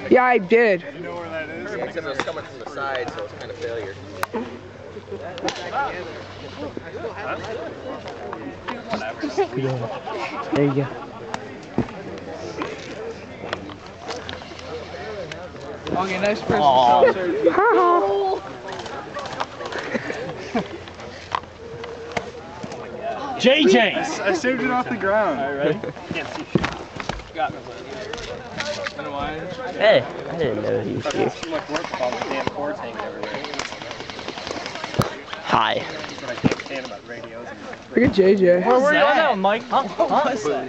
Yeah, I did. You know where that is? Yeah, because it was coming from the side, so it's kind of failure. There you go. Okay, next person. JJ! I saved it off the ground. Alright, ready? Can't see shit. Got me. Hey, I didn't know he was here. Too much work with all the damn cords hanging everywhere. Hi. That's what I can't stand about radios. Look at JJ. Where were you on that, Mike? Huh? What was that?